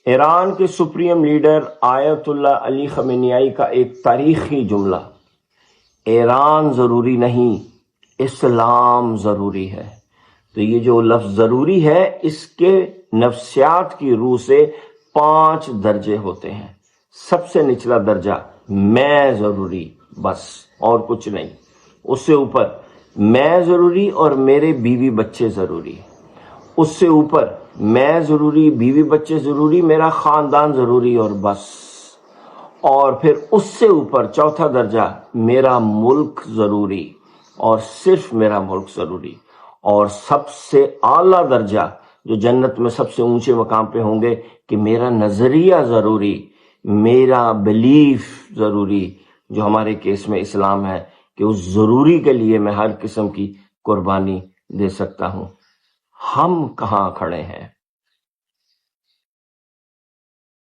ایران کے supreme leader آیت اللہ علی Khomeini کا ایک تاریخی جملہ، ایران ضروری نہیں، اسلام ضروری ہے۔ تو یہ جو لفظ ضروری ہے، اس کے نفسیات کی روح سے 5 درجے ہوتے ہیں۔ سب سے نچلا درجہ میں ضروری، بس اور کچھ نہیں۔ اس سے اوپر میں ضروری اور میرے بیوی بچے ضروری۔ اس سے اوپر میں ضروری، بیوی بچے ضروری، میرا خاندان ضروری اور بس۔ اور پھر اس سے اوپر چوتھا درجہ میرا ملک ضروری اور صرف میرا ملک ضروری۔ اور سب سے اعلیٰ درجہ جو جنت میں سب سے اونچے مقام پہ ہوں گے کہ میرا نظریہ ضروری، میرا بلیف ضروری، جو ہمارے کیس میں اسلام ہے، کہ اس ضروری کے لیے میں ہر قسم کی قربانی دے سکتا ہوں۔ ہم کہاں کھڑے ہیں؟